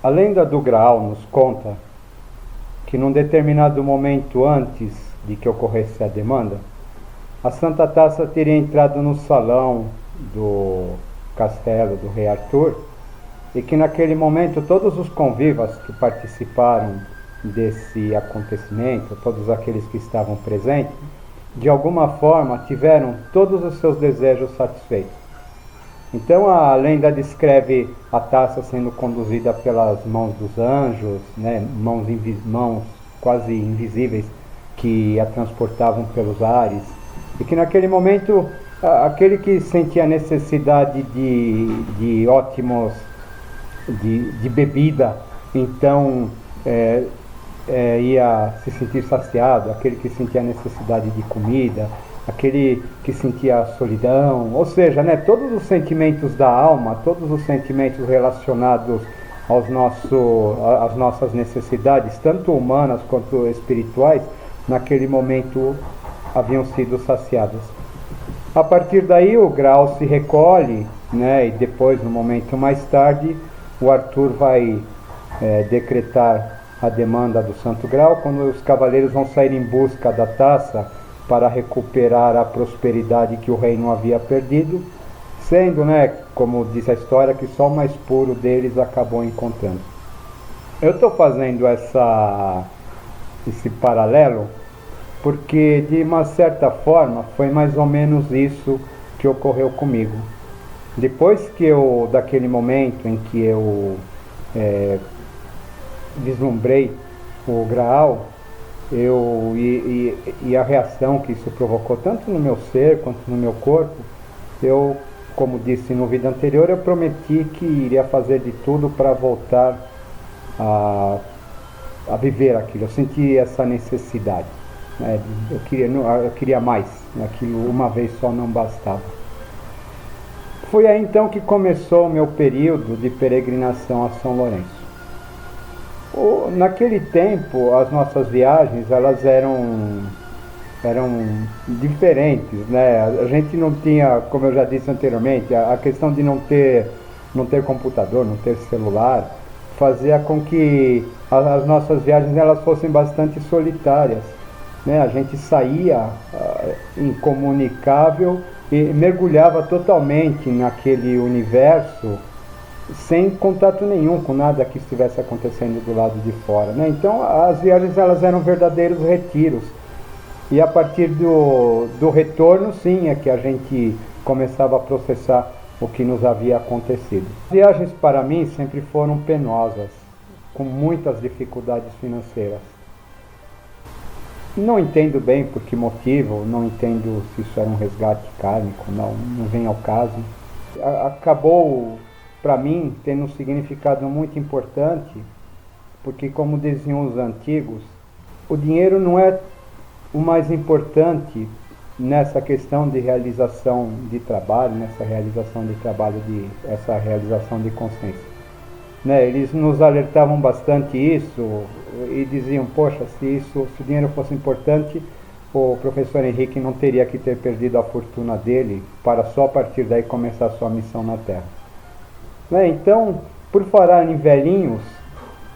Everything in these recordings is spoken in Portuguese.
A lenda do Graal nos conta que num determinado momento antes de que ocorresse a demanda, a Santa Taça teria entrado no salão do castelo do rei Arthur e que naquele momento todos os convivas que participaram desse acontecimento, todos aqueles que estavam presentes, de alguma forma tiveram todos os seus desejos satisfeitos. Então a lenda descreve a taça sendo conduzida pelas mãos dos anjos, né, mãos quase invisíveis que a transportavam pelos ares, e que naquele momento aquele que sentia necessidade de ótimos de bebida, então ia se sentir saciado, aquele que sentia necessidade de comida, aquele que sentia solidão, ou seja, né, todos os sentimentos da alma, todos os sentimentos relacionados às nossas necessidades, tanto humanas quanto espirituais, naquele momento haviam sido saciadas. A partir daí o Graal se recolhe, né, e depois, no momento mais tarde, o Arthur vai decretar a demanda do Santo Graal, quando os cavaleiros vão sair em busca da taça para recuperar a prosperidade que o reino havia perdido, sendo, né, como diz a história, que só o mais puro deles acabou encontrando. Eu estou fazendo esse paralelo porque, de uma certa forma, foi mais ou menos isso que ocorreu comigo. Depois daquele momento em que eu vislumbrei o Graal, e a reação que isso provocou, tanto no meu ser quanto no meu corpo, eu, como disse no vídeo anterior, eu prometi que iria fazer de tudo para voltar a viver aquilo. Eu senti essa necessidade, né? Eu queria mais, aquilo uma vez só não bastava. Foi aí então que começou o meu período de peregrinação a São Lourenço. Naquele tempo, as nossas viagens elas eram diferentes, né? A gente não tinha, como eu já disse anteriormente, a questão de não ter computador, não ter celular, fazia com que as nossas viagens elas fossem bastante solitárias, né? A gente saía incomunicável e mergulhava totalmente naquele universo, sem contato nenhum com nada que estivesse acontecendo do lado de fora, né? Então as viagens elas eram verdadeiros retiros, e a partir do retorno, sim, é que a gente começava a processar o que nos havia acontecido. As viagens para mim sempre foram penosas, com muitas dificuldades financeiras. Não entendo bem por que motivo, não entendo se isso era um resgate kármico, não vem ao caso. Acabou, para mim, tendo um significado muito importante, porque, como diziam os antigos, o dinheiro não é o mais importante nessa questão de realização de trabalho, essa realização de consciência. Né? Eles nos alertavam bastante isso e diziam, poxa, se o dinheiro fosse importante, o professor Henrique não teria que ter perdido a fortuna dele para só a partir daí começar a sua missão na Terra. Né? Então, por falar em velhinhos,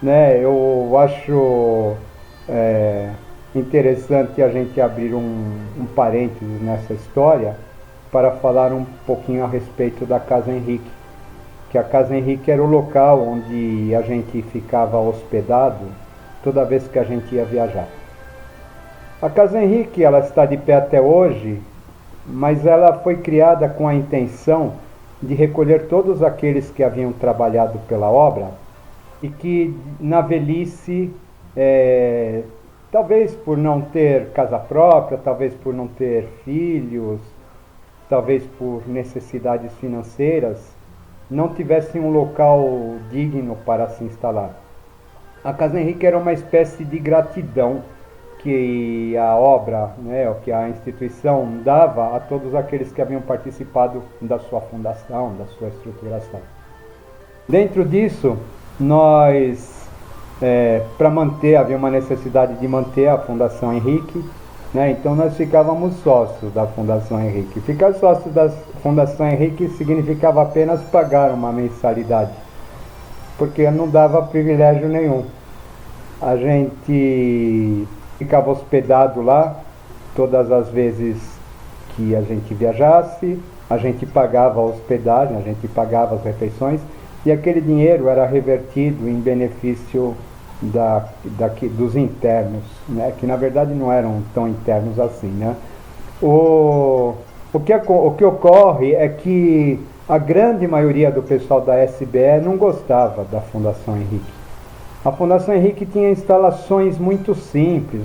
né, eu acho interessante a gente abrir um parênteses nessa história para falar um pouquinho a respeito da Casa Henrique. Que a Casa Henrique era o local onde a gente ficava hospedado toda vez que a gente ia viajar. A Casa Henrique ela está de pé até hoje, mas ela foi criada com a intenção de recolher todos aqueles que haviam trabalhado pela obra e que na velhice, talvez por não ter casa própria, talvez por não ter filhos, talvez por necessidades financeiras, não tivessem um local digno para se instalar. A Casa Henrique era uma espécie de gratidão que a obra, né, que a instituição dava a todos aqueles que haviam participado da sua fundação, da sua estruturação. Dentro disso, nós, havia uma necessidade de manter a Fundação Henrique, né, então nós ficávamos sócios da Fundação Henrique. Ficar sócio da Fundação Henrique significava apenas pagar uma mensalidade. porque não dava privilégio nenhum. A gente ficava hospedado lá todas as vezes que a gente viajasse, a gente pagava a hospedagem, a gente pagava as refeições, e aquele dinheiro era revertido em benefício dos internos, né? Que na verdade não eram tão internos assim, né? O que ocorre é que a grande maioria do pessoal da SBE não gostava da Fundação Henrique. A Fundação Henrique tinha instalações muito simples,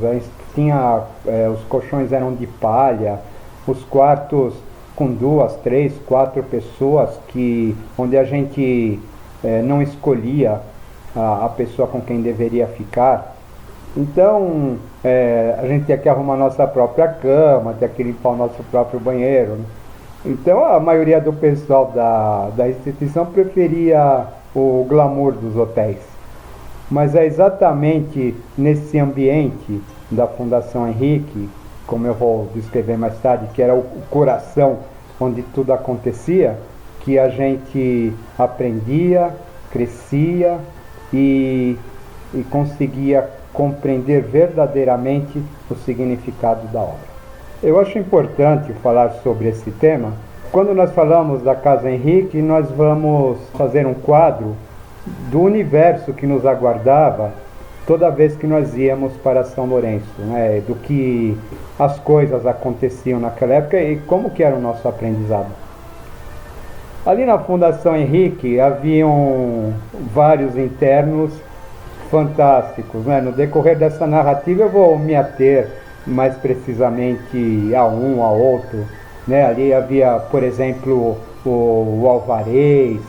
os colchões eram de palha, os quartos com 2, 3, 4 pessoas, onde a gente não escolhia a pessoa com quem deveria ficar. Então, a gente tinha que arrumar nossa própria cama, tinha que limpar o nosso próprio banheiro, né? Então, a maioria do pessoal da instituição preferia o glamour dos hotéis. Mas é exatamente nesse ambiente da Fundação Henrique, como eu vou descrever mais tarde, que era o coração onde tudo acontecia, que a gente aprendia, crescia e conseguia compreender verdadeiramente o significado da obra. Eu acho importante falar sobre esse tema. Quando nós falamos da Casa Henrique, nós vamos fazer um quadro do universo que nos aguardava toda vez que nós íamos para São Lourenço, né? Do que as coisas aconteciam naquela época e como que era o nosso aprendizado. Ali na Fundação Henrique haviam vários internos fantásticos, né? No decorrer dessa narrativa eu vou me ater mais precisamente a um, a outro, né? Ali havia, por exemplo, o Alvarez,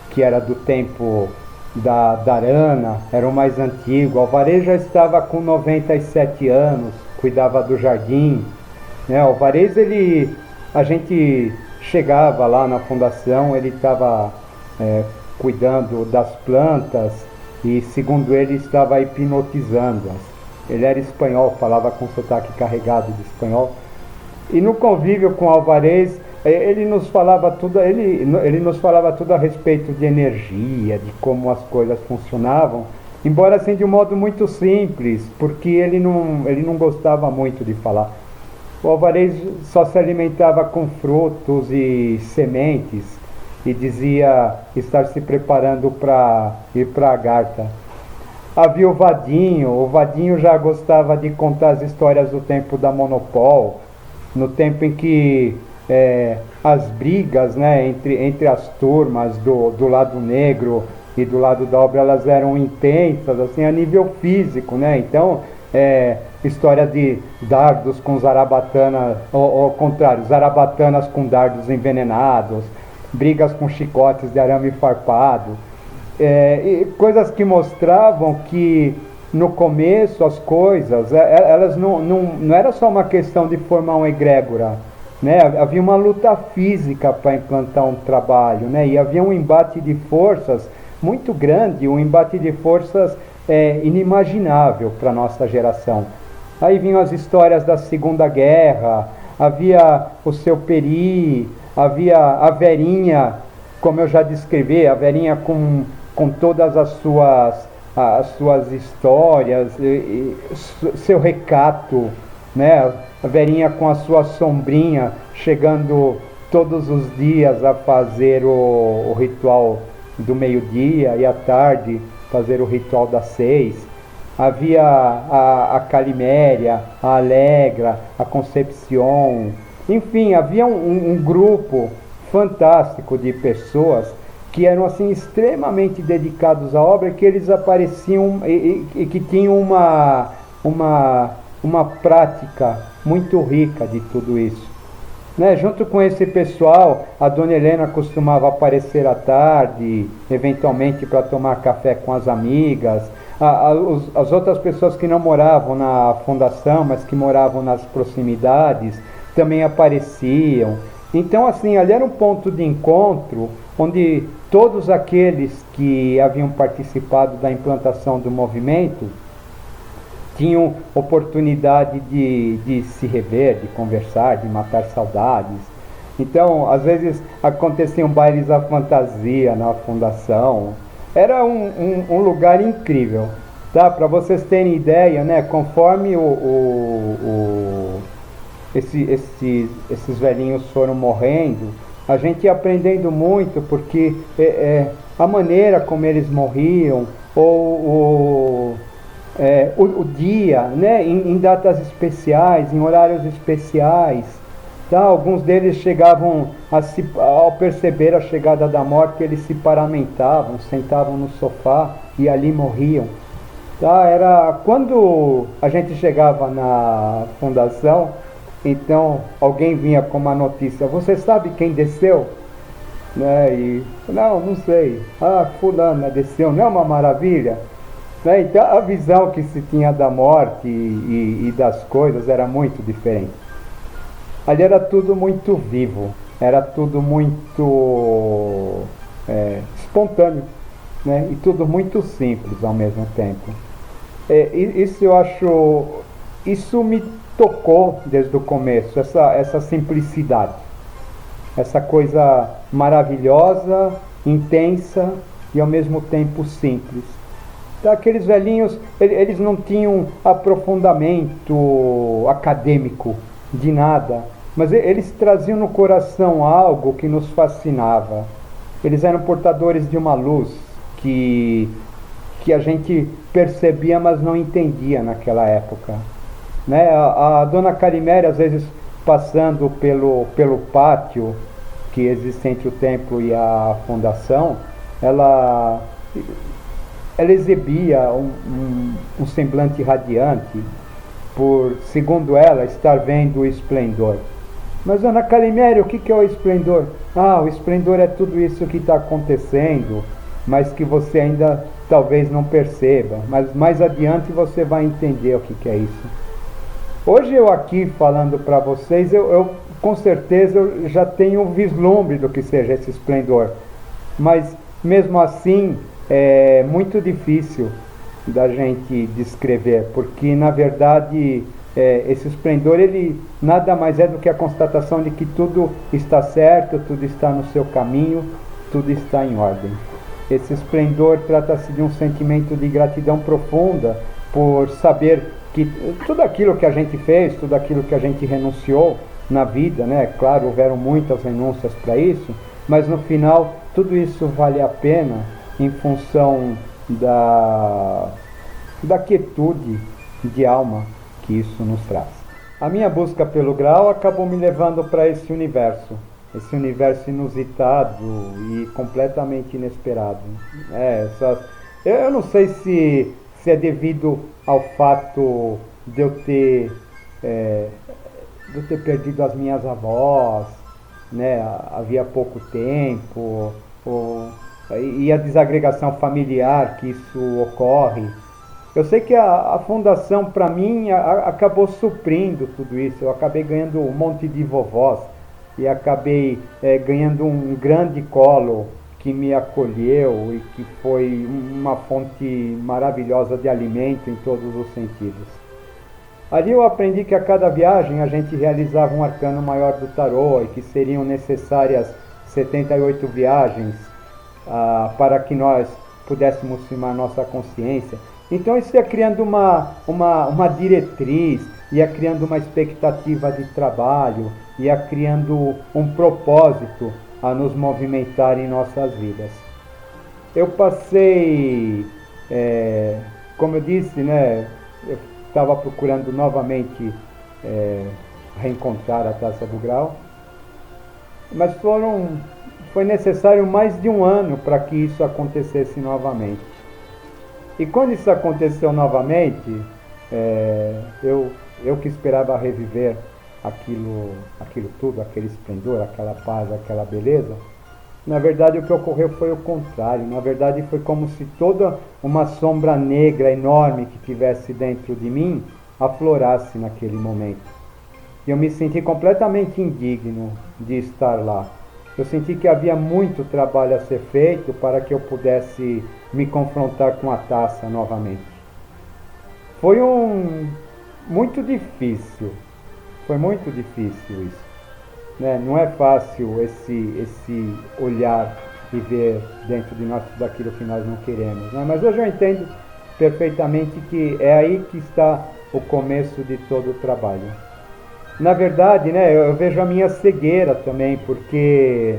que era do tempo da Arana, era o mais antigo. O Alvarez já estava com 97 anos, cuidava do jardim, né? O Alvarez, a gente chegava lá na fundação, ele estava cuidando das plantas e, segundo ele, estava hipnotizando-as. Ele era espanhol, falava com sotaque carregado de espanhol. E no convívio com Alvarez, ele nos falava tudo a respeito de energia, de como as coisas funcionavam, embora assim de um modo muito simples, porque ele não gostava muito de falar. O Alvarez só se alimentava com frutos e sementes e dizia estar se preparando para ir para a Garta. Havia o Vadinho já gostava de contar as histórias do tempo da Monopol, no tempo em que as brigas, né, entre as turmas do lado negro e do lado da obra, elas eram intensas, assim, a nível físico, né? Então, história de dardos com zarabatanas, ou ao contrário, zarabatanas com dardos envenenados, brigas com chicotes de arame farpado, e coisas que mostravam que no começo as coisas, elas não era só uma questão de formar uma egrégora, né? Havia uma luta física para implantar um trabalho, né? E havia um embate de forças muito grande, um embate de forças inimaginável para a nossa geração. Aí vinham as histórias da Segunda Guerra, havia o Seu Peri, havia a Verinha, como eu já descrevi, a Verinha com todas as suas histórias, seu recato, né? A Verinha com a sua sombrinha, chegando todos os dias a fazer o ritual do meio-dia e à tarde fazer o ritual das 6. Havia a Caliméria, a Alegra, a Concepción, enfim, havia um grupo fantástico de pessoas que eram assim extremamente dedicados à obra, que eles apareciam e que tinham uma prática muito rica de tudo isso, né? Junto com esse pessoal, a Dona Helena costumava aparecer à tarde, eventualmente para tomar café com as amigas. As outras pessoas que não moravam na fundação, mas que moravam nas proximidades, também apareciam. Então, assim, ali era um ponto de encontro onde todos aqueles que haviam participado da implantação do movimento tinham oportunidade de se rever, de conversar, de matar saudades. Então, às vezes aconteciam bailes à fantasia na fundação, Era um lugar incrível, tá? Para vocês terem ideia, né? Conforme esses velhinhos foram morrendo, a gente ia aprendendo muito, porque a maneira como eles morriam, o dia, né? Em datas especiais, em horários especiais. Tá? Alguns deles chegavam, ao perceber a chegada da morte, eles se paramentavam, sentavam no sofá e ali morriam. Tá? Era quando a gente chegava na fundação, então alguém vinha com uma notícia: você sabe quem desceu? Né? E não sei. Ah, fulana desceu, não é uma maravilha? Né? Então a visão que se tinha da morte e das coisas era muito diferente. Ali era tudo muito vivo, era tudo muito espontâneo, né? E tudo muito simples ao mesmo tempo. Isso eu acho, isso me tocou desde o começo, essa simplicidade, essa coisa maravilhosa, intensa e ao mesmo tempo simples. Então, aqueles velhinhos, eles não tinham aprofundamento acadêmico de nada, mas eles traziam no coração algo que nos fascinava. Eles eram portadores de uma luz que a gente percebia, mas não entendia naquela época. Né? A dona Cariméria, às vezes, passando pelo pátio que existe entre o templo e a fundação, ela exibia um semblante radiante, por, segundo ela, estar vendo o esplendor. Mas, dona Caliméria, o que é o esplendor? Ah, o esplendor é tudo isso que está acontecendo, mas que você ainda talvez não perceba. Mas mais adiante você vai entender o que é isso. Hoje eu aqui falando para vocês, eu com certeza eu já tenho um vislumbre do que seja esse esplendor. Mas mesmo assim é muito difícil da gente descrever, porque na verdade esse esplendor ele nada mais é do que a constatação de que tudo está certo, tudo está no seu caminho, tudo está em ordem. Esse esplendor trata-se de um sentimento de gratidão profunda por saber que tudo aquilo que a gente fez, tudo aquilo que a gente renunciou na vida, né? Claro, houveram muitas renúncias para isso, mas no final tudo isso vale a pena em função da quietude de alma que isso nos traz. A minha busca pelo grau acabou me levando para esse universo inusitado e completamente inesperado. Eu não sei se é devido ao fato de eu ter perdido as minhas avós, né, havia pouco tempo, e a desagregação familiar que isso ocorre. Eu sei que a fundação, para mim, acabou suprindo tudo isso. Eu acabei ganhando um monte de vovós e acabei ganhando um grande colo que me acolheu e que foi uma fonte maravilhosa de alimento em todos os sentidos. Ali eu aprendi que a cada viagem a gente realizava um arcano maior do tarô e que seriam necessárias 78 viagens para que nós pudéssemos firmar nossa consciência. Então isso ia criando uma diretriz, ia criando uma expectativa de trabalho, ia criando um propósito a nos movimentar em nossas vidas. Eu passei, como eu disse, né, eu estava procurando novamente reencontrar a Taça do Grau, mas foi necessário mais de um ano para que isso acontecesse novamente. E quando isso aconteceu novamente, eu que esperava reviver aquilo tudo, aquele esplendor, aquela paz, aquela beleza, na verdade o que ocorreu foi o contrário. Na verdade foi como se toda uma sombra negra enorme que tivesse dentro de mim aflorasse naquele momento. E eu me senti completamente indigno de estar lá. Eu senti que havia muito trabalho a ser feito para que eu pudesse me confrontar com a taça novamente. Foi muito difícil isso. Né? Não é fácil esse olhar e ver dentro de nós tudo aquilo que nós não queremos, né? Mas hoje eu entendo perfeitamente que é aí que está o começo de todo o trabalho. Na verdade, né, eu vejo a minha cegueira também, porque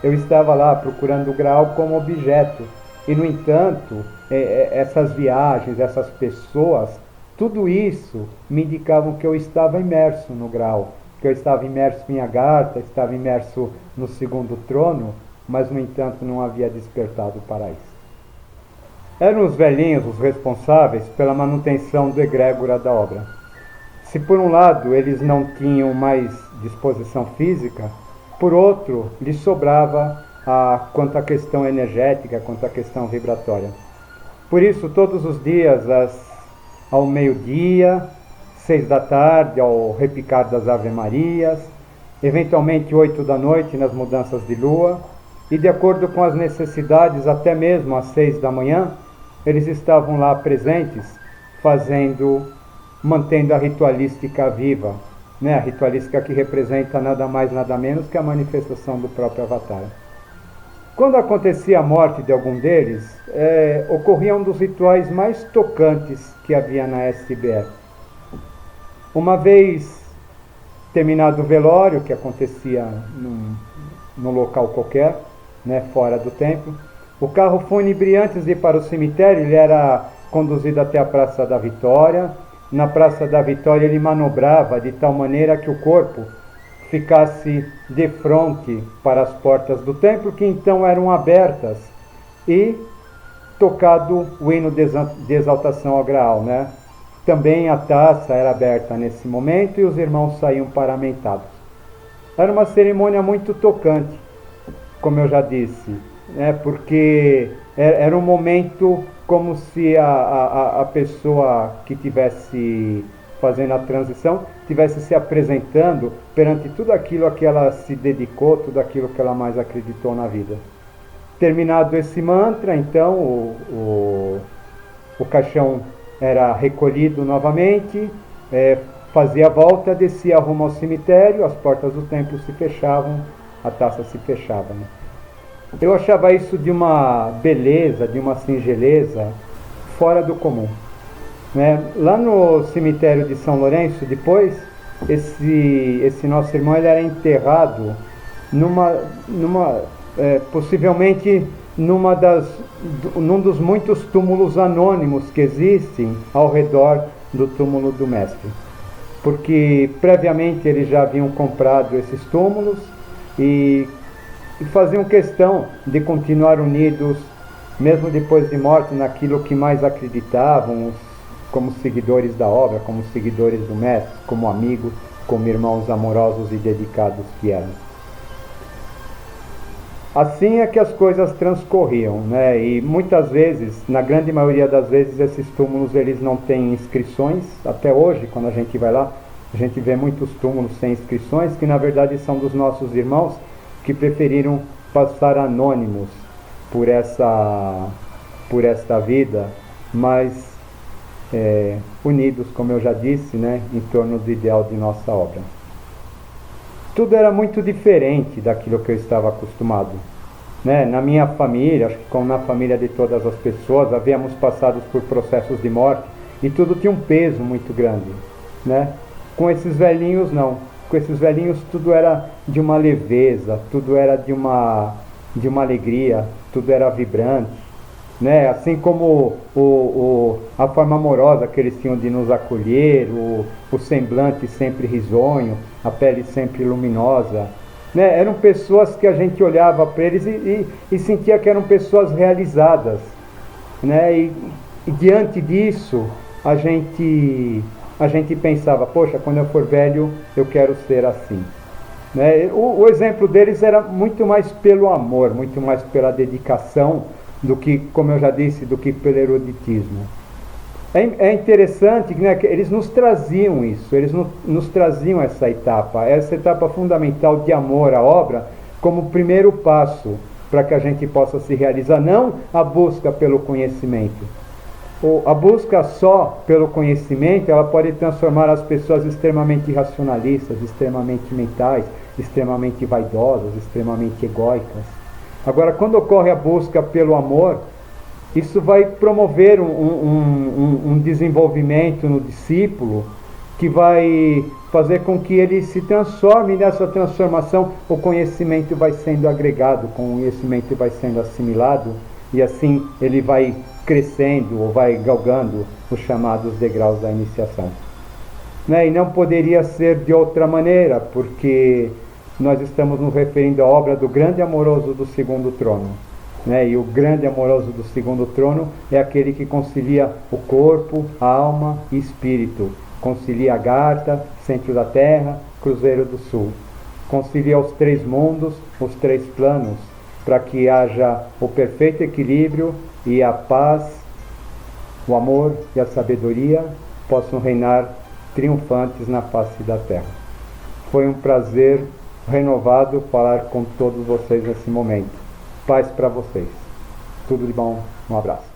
eu estava lá procurando o grau como objeto. E, no entanto, essas viagens, essas pessoas, tudo isso me indicavam que eu estava imerso no grau, que eu estava imerso em Agartha, estava imerso no segundo trono, mas, no entanto, não havia despertado para isso. Eram os velhinhos os responsáveis pela manutenção do egrégora da obra. Se por um lado eles não tinham mais disposição física, por outro lhes sobrava quanto à questão energética, quanto à questão vibratória. Por isso, todos os dias, ao meio-dia, 6 da tarde, ao repicar das Ave-Marias, eventualmente 8 da noite nas mudanças de lua, e de acordo com as necessidades, até mesmo às 6 da manhã, eles estavam lá presentes, mantendo a ritualística viva, né? A ritualística que representa nada mais, nada menos que a manifestação do próprio Avatar. Quando acontecia a morte de algum deles, ocorria um dos rituais mais tocantes que havia na SBF. Uma vez terminado o velório, que acontecia num local qualquer, né, fora do templo, o carro fúnebre, antes de ir para o cemitério, ele era conduzido até a Praça da Vitória. Na Praça da Vitória ele manobrava de tal maneira que o corpo ficasse de frente para as portas do templo, que então eram abertas, e tocado o hino de exaltação ao Graal, né? Também a taça era aberta nesse momento e os irmãos saíam paramentados. Era uma cerimônia muito tocante, como eu já disse, né? Porque era um momento como se a pessoa que tivesse fazendo a transição estivesse se apresentando perante tudo aquilo a que ela se dedicou, tudo aquilo que ela mais acreditou na vida. Terminado esse mantra, então o caixão era recolhido novamente, fazia a volta, descia rumo ao cemitério, as portas do templo se fechavam, a taça se fechava, né? Eu achava isso de uma beleza, de uma singeleza fora do comum, né? Lá no cemitério de São Lourenço, depois, esse nosso irmão ele era enterrado possivelmente num dos muitos túmulos anônimos que existem ao redor do túmulo do mestre, porque previamente eles já haviam comprado esses túmulos e faziam questão de continuar unidos, mesmo depois de morte, naquilo que mais acreditavam, como seguidores da obra, como seguidores do mestre, como amigos, como irmãos amorosos e dedicados que eram. Assim é que as coisas transcorriam, né? E muitas vezes, na grande maioria das vezes, esses túmulos eles não têm inscrições. Até hoje, quando a gente vai lá, a gente vê muitos túmulos sem inscrições, que na verdade são dos nossos irmãos que preferiram passar anônimos por esta vida, mas unidos, como eu já disse, né, em torno do ideal de nossa obra. Tudo era muito diferente daquilo que eu estava acostumado, né? Na minha família, acho que como na família de todas as pessoas, havíamos passado por processos de morte e tudo tinha um peso muito grande, né? Com esses velhinhos não. Com esses velhinhos tudo era de uma leveza, tudo era de uma alegria, tudo era vibrante, né? Assim como a forma amorosa que eles tinham de nos acolher, o semblante sempre risonho, a pele sempre luminosa, né? Eram pessoas que a gente olhava para eles e sentia que eram pessoas realizadas, né? E diante disso a gente pensava, poxa, quando eu for velho eu quero ser assim, né? O exemplo deles era muito mais pelo amor, muito mais pela dedicação do que, como eu já disse, do que pelo eruditismo. É interessante, né, que eles nos traziam isso, eles nos traziam essa etapa fundamental de amor à obra como primeiro passo para que a gente possa se realizar, não a busca pelo conhecimento. A busca só pelo conhecimento, ela pode transformar as pessoas extremamente racionalistas, extremamente mentais, extremamente vaidosas, extremamente egóicas. Agora, quando ocorre a busca pelo amor, isso vai promover um desenvolvimento no discípulo que vai fazer com que ele se transforme. Nessa transformação, o conhecimento vai sendo agregado, o conhecimento vai sendo assimilado, e assim ele vai crescendo ou vai galgando os chamados degraus da iniciação. Né? E não poderia ser de outra maneira, porque nós estamos nos referindo à obra do grande amoroso do segundo trono. Né? E o grande amoroso do segundo trono é aquele que concilia o corpo, a alma e espírito. Concilia Agartha, centro da Terra, Cruzeiro do Sul. Concilia os três mundos, os três planos, para que haja o perfeito equilíbrio e a paz, o amor e a sabedoria possam reinar triunfantes na face da Terra. Foi um prazer renovado falar com todos vocês nesse momento. Paz para vocês. Tudo de bom. Um abraço.